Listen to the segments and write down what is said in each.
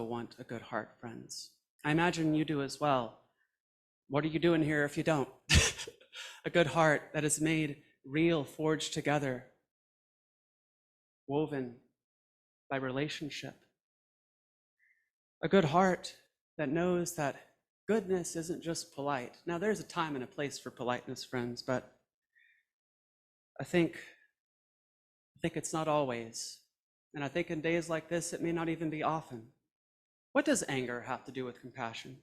want a good heart, friends. I imagine you do as well. What are you doing here if you don't? A good heart that is made real, forged together, woven by relationship. A good heart that knows that goodness isn't just polite. Now, there's a time and a place for politeness, friends, but I think it's not always. And I think in days like this, it may not even be often. What does anger have to do with compassion?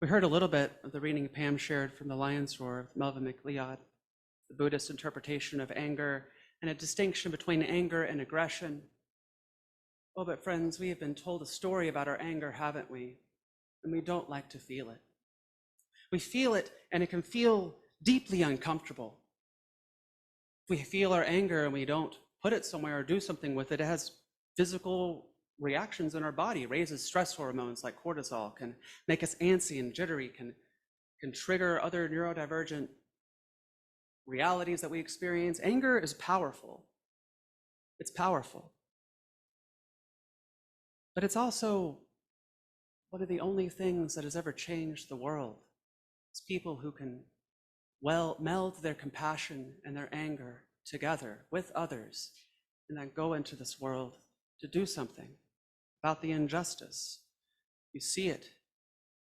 We heard a little bit of the reading Pam shared from The Lion's Roar of Melvin McLeod, the Buddhist interpretation of anger and a distinction between anger and aggression. Oh, but friends, we have been told a story about our anger, haven't we? And we don't like to feel it. We feel it, and it can feel deeply uncomfortable. If we feel our anger and we don't put it somewhere or do something with it, it has physical reactions in our body, raises stress hormones like cortisol, can make us antsy and jittery, can trigger other neurodivergent realities that we experience. Anger is powerful. It's powerful. But it's also one of the only things that has ever changed the world. It's people who can meld their compassion and their anger together with others and then go into this world to do something about the injustice. You see it,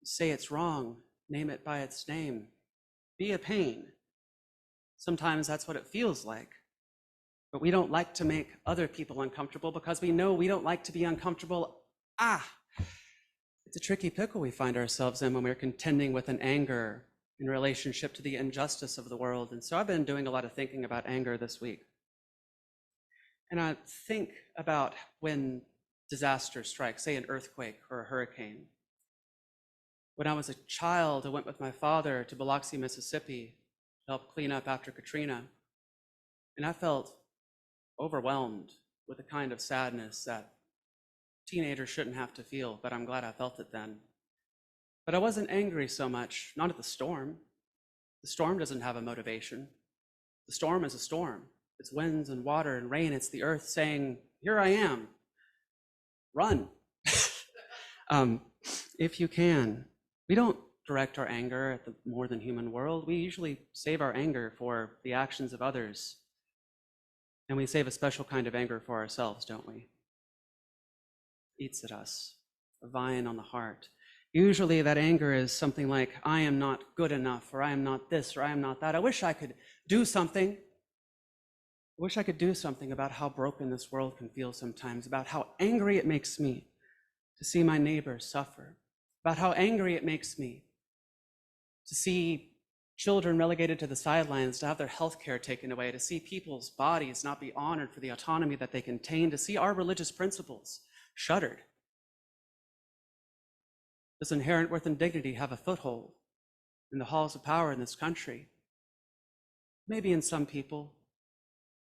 you say it's wrong, name it by its name, be a pain. Sometimes that's what it feels like, but we don't like to make other people uncomfortable because we know we don't like to be uncomfortable. It's a tricky pickle we find ourselves in when we're contending with an anger in relationship to the injustice of the world. And so I've been doing a lot of thinking about anger this week. And I think about when disaster strikes, say an earthquake or a hurricane. When I was a child, I went with my father to Biloxi, Mississippi to help clean up after Katrina. And I felt overwhelmed with a kind of sadness that teenagers shouldn't have to feel, but I'm glad I felt it then. But I wasn't angry so much, not at the storm. The storm doesn't have a motivation. The storm is a storm. It's winds and water and rain. It's the earth saying, here I am. Run. If you can. We don't direct our anger at the more than human world. We usually save our anger for the actions of others. And we save a special kind of anger for ourselves, don't we? Eats at us, a vine on the heart. Usually that anger is something like, I am not good enough, or I am not this, or I am not that. I wish I could do something. I wish I could do something about how broken this world can feel sometimes, about how angry it makes me to see my neighbors suffer, about how angry it makes me to see children relegated to the sidelines, to have their health care taken away, to see people's bodies not be honored for the autonomy that they contain, to see our religious principles shuttered. Does inherent worth and dignity have a foothold in the halls of power in this country? Maybe in some people,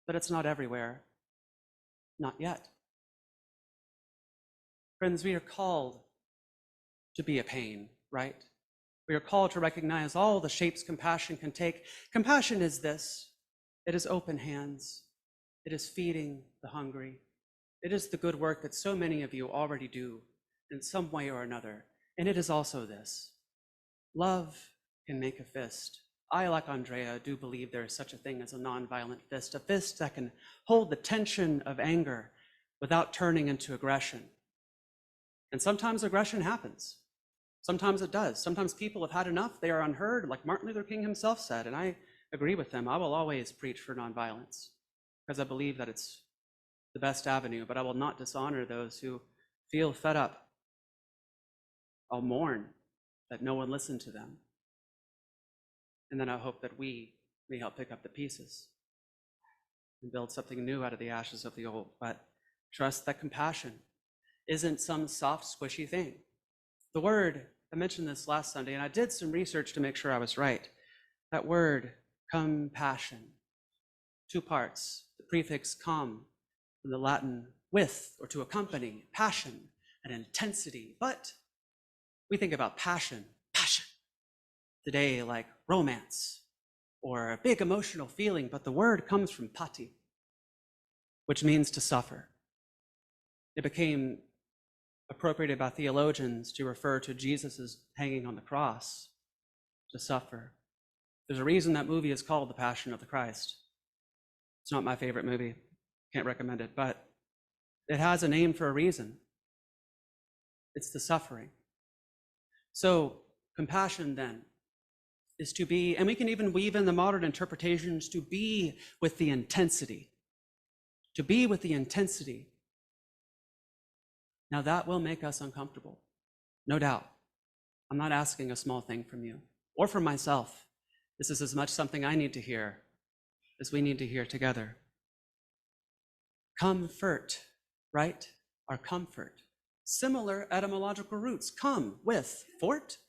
but it's not everywhere. Not yet. Friends, we are called to be a pain, right? We are called to recognize all the shapes compassion can take. Compassion is this. It is open hands. It is feeding the hungry. It is the good work that so many of you already do in some way or another. And it is also this. Love can make a fist. I, like Andrea, do believe there is such a thing as a nonviolent fist, a fist that can hold the tension of anger without turning into aggression. And sometimes aggression happens. Sometimes it does. Sometimes people have had enough. They are unheard, like Martin Luther King himself said, and I agree with him. I will always preach for nonviolence because I believe that it's the best avenue, but I will not dishonor those who feel fed up. I'll mourn that no one listened to them. And then I hope that we may help pick up the pieces and build something new out of the ashes of the old. But trust that compassion isn't some soft, squishy thing. The word, I mentioned this last Sunday, and I did some research to make sure I was right. That word, compassion, 2 parts. The prefix com, from the Latin with, or to accompany, passion and intensity. But we think about passion today like romance or a big emotional feeling, but the word comes from pati, which means to suffer. It became appropriated by theologians to refer to Jesus' hanging on the cross to suffer. There's a reason that movie is called The Passion of the Christ. It's not my favorite movie. Can't recommend it, but it has a name for a reason. It's the suffering. So compassion then is to be, and we can even weave in the modern interpretations, to be with the intensity. To be with the intensity. Now that will make us uncomfortable, no doubt. I'm not asking a small thing from you or from myself. This is as much something I need to hear as we need to hear together. Comfort, right? Our comfort. Similar etymological roots. Come with fort.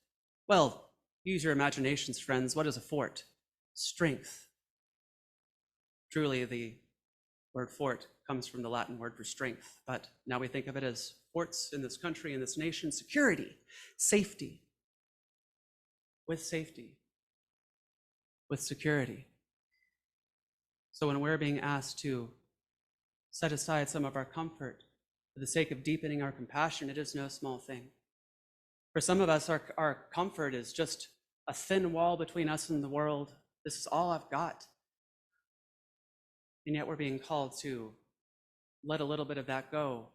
Well, use your imaginations, friends. What is a fort? Strength. Truly, the word fort comes from the Latin word for strength, but now we think of it as forts in this country, in this nation. Security, safety. With safety. With security. So when we're being asked to set aside some of our comfort for the sake of deepening our compassion, it is no small thing. For some of us, our comfort is just a thin wall between us and the world. This is all I've got. And yet we're being called to let a little bit of that go.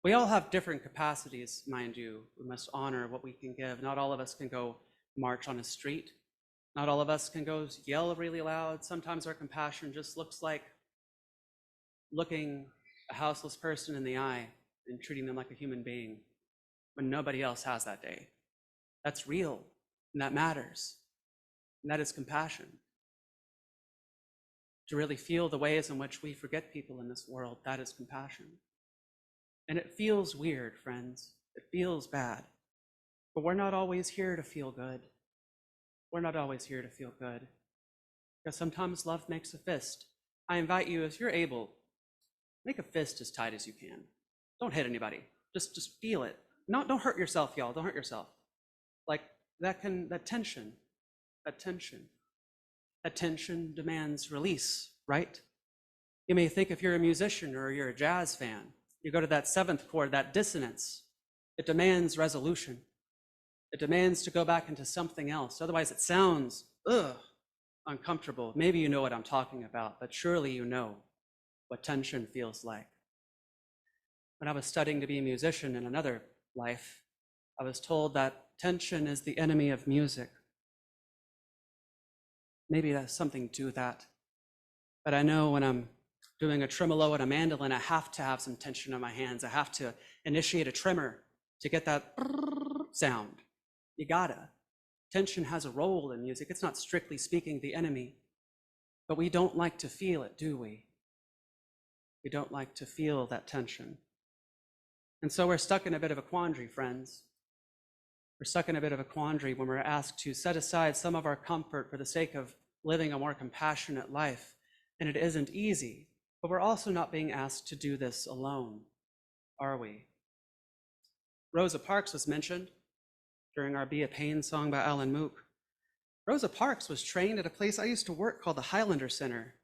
We all have different capacities, mind you. We must honor what we can give. Not all of us can go march on a street. Not all of us can go yell really loud. Sometimes our compassion just looks like looking a houseless person in the eye and treating them like a human being when nobody else has that day. That's real, and that matters. And that is compassion. To really feel the ways in which we forget people in this world, that is compassion. And it feels weird, friends. It feels bad. But we're not always here to feel good. We're not always here to feel good. Because sometimes love makes a fist. I invite you, if you're able, make a fist as tight as you can. Don't hit anybody. Just feel it. Don't hurt yourself, y'all. Don't hurt yourself. Like that tension demands release, right? You may think if you're a musician or you're a jazz fan, you go to that seventh chord, that dissonance, it demands resolution. It demands to go back into something else. Otherwise it sounds, uncomfortable. Maybe you know what I'm talking about, but surely you know what tension feels like. When I was studying to be a musician in another life, I was told that tension is the enemy of music. Maybe there's something to that. But I know when I'm doing a tremolo and a mandolin, I have to have some tension in my hands. I have to initiate a tremor to get that sound. You gotta. Tension has a role in music. It's not strictly speaking the enemy, but we don't like to feel it, do we? We don't like to feel that tension. And so we're stuck in a bit of a quandary, friends. We're stuck in a bit of a quandary when we're asked to set aside some of our comfort for the sake of living a more compassionate life. And it isn't easy, but we're also not being asked to do this alone, are we? Rosa Parks was mentioned during our Be a Pain song by Alan Mook. Rosa Parks was trained at a place I used to work called the Highlander Center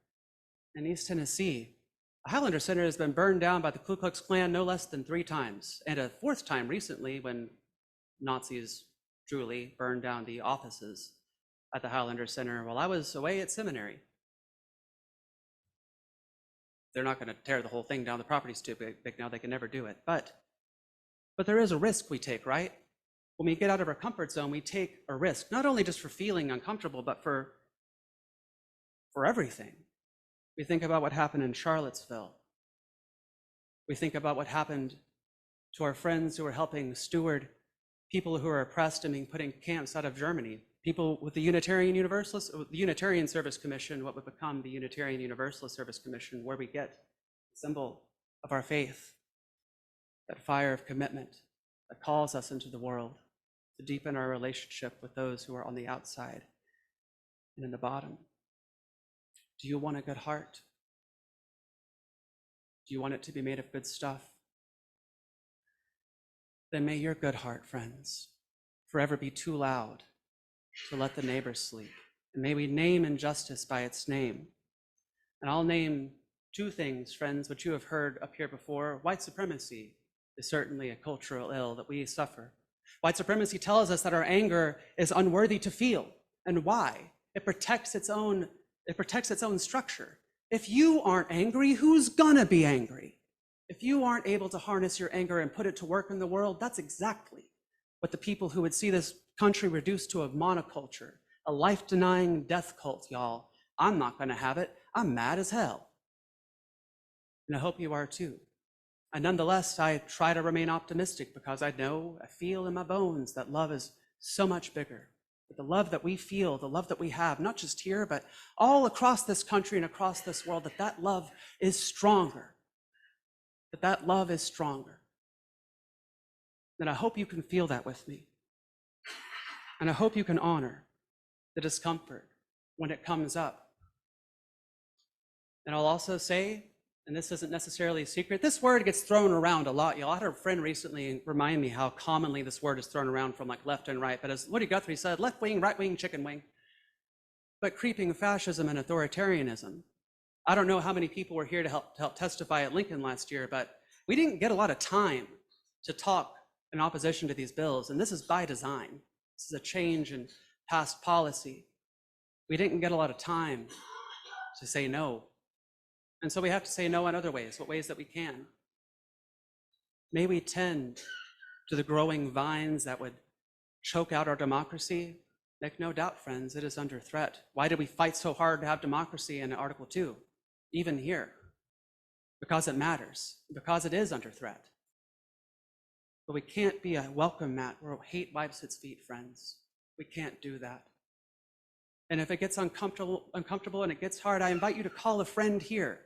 in East Tennessee. The Highlander Center has been burned down by the Ku Klux Klan no less than 3 times, and a 4th time recently when Nazis truly burned down the offices at the Highlander Center while I was away at seminary. They're not going to tear the whole thing down. The property's too big now. They can never do it. But there is a risk we take, right? When we get out of our comfort zone, we take a risk, not only just for feeling uncomfortable, but for everything. We think about what happened in Charlottesville. We think about what happened to our friends who are helping steward people who are oppressed and being put in camps out of Germany. People with the Unitarian Service Commission, what would become the Unitarian Universalist Service Commission, where we get the symbol of our faith, that fire of commitment that calls us into the world to deepen our relationship with those who are on the outside and in the bottom. Do you want a good heart? Do you want it to be made of good stuff? Then may your good heart, friends, forever be too loud to let the neighbors sleep. And may we name injustice by its name. And I'll name 2 things, friends, which you have heard up here before: white supremacy is certainly a cultural ill that we suffer. White supremacy tells us that our anger is unworthy to feel. And why? It protects its own structure. If you aren't angry, who's gonna be angry? If you aren't able to harness your anger and put it to work in the world, that's exactly what the people who would see this country reduced to a monoculture, a life-denying death cult, y'all. I'm not gonna have it. I'm mad as hell. And I hope you are too. And nonetheless, I try to remain optimistic because I feel in my bones that love is so much bigger. The love that we feel, the love that we have, not just here, but all across this country and across this world, that love is stronger. That love is stronger. And I hope you can feel that with me. And I hope you can honor the discomfort when it comes up. And I'll also say, and this isn't necessarily a secret, this word gets thrown around a lot, y'all. I had a friend recently remind me how commonly this word is thrown around from like left and right. But as Woody Guthrie said, left wing, right wing, chicken wing. But creeping fascism and authoritarianism. I don't know how many people were here to help testify at Lincoln last year, but we didn't get a lot of time to talk in opposition to these bills. And this is by design. This is a change in past policy. We didn't get a lot of time to say no. And so we have to say no in other ways, what ways that we can. May we tend to the growing vines that would choke out our democracy. Make no doubt, friends, it is under threat. Why did we fight so hard to have democracy in Article 2, even here? Because it matters, because it is under threat. But we can't be a welcome mat where hate wipes its feet, friends. We can't do that. And if it gets uncomfortable and it gets hard, I invite you to call a friend here.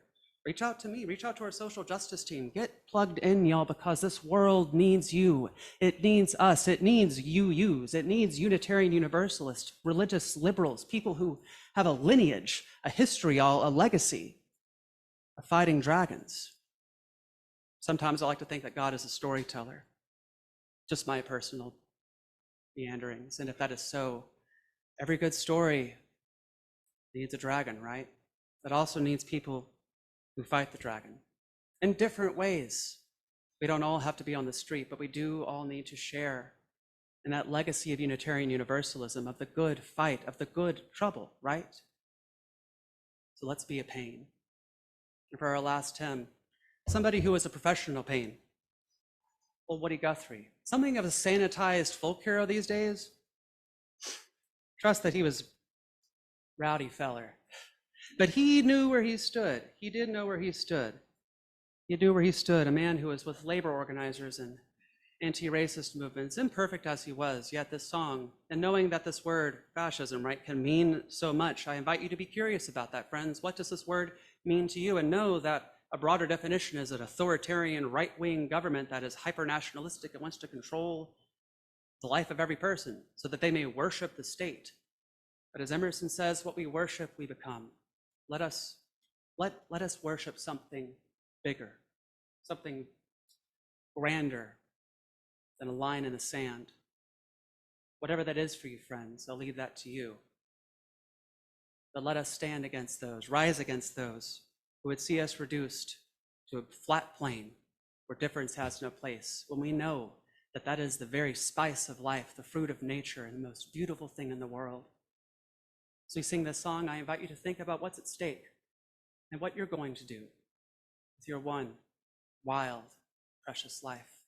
Reach out to me, reach out to our social justice team. Get plugged in, y'all, because this world needs you. It needs us. It needs UUs. It needs Unitarian Universalists, religious liberals, people who have a lineage, a history, y'all, a legacy of fighting dragons. Sometimes I like to think that God is a storyteller. Just my personal meanderings. And if that is so, every good story needs a dragon, right? It also needs people who fight the dragon in different ways. We don't all have to be on the street, but we do all need to share in that legacy of Unitarian Universalism, of the good fight, of the good trouble, right? So let's be a pain. And for our last hymn, somebody who is a professional pain. Well, Woody Guthrie, something of a sanitized folk hero these days. Trust that he was rowdy feller. But he knew where he stood. He did know where he stood. He knew where he stood, a man who was with labor organizers and anti-racist movements, imperfect as he was, yet this song, and knowing that this word, fascism, right, can mean so much, I invite you to be curious about that, friends. What does this word mean to you? And know that a broader definition is an authoritarian right-wing government that is hyper-nationalistic and wants to control the life of every person so that they may worship the state. But as Emerson says, what we worship, we become. Let us worship something bigger, something grander than a line in the sand. Whatever that is for you, friends, I'll leave that to you. But let us stand against those, rise against those who would see us reduced to a flat plane where difference has no place, when we know that that is the very spice of life, the fruit of nature, and the most beautiful thing in the world. As we sing this song, I invite you to think about what's at stake and what you're going to do with your one wild, precious life.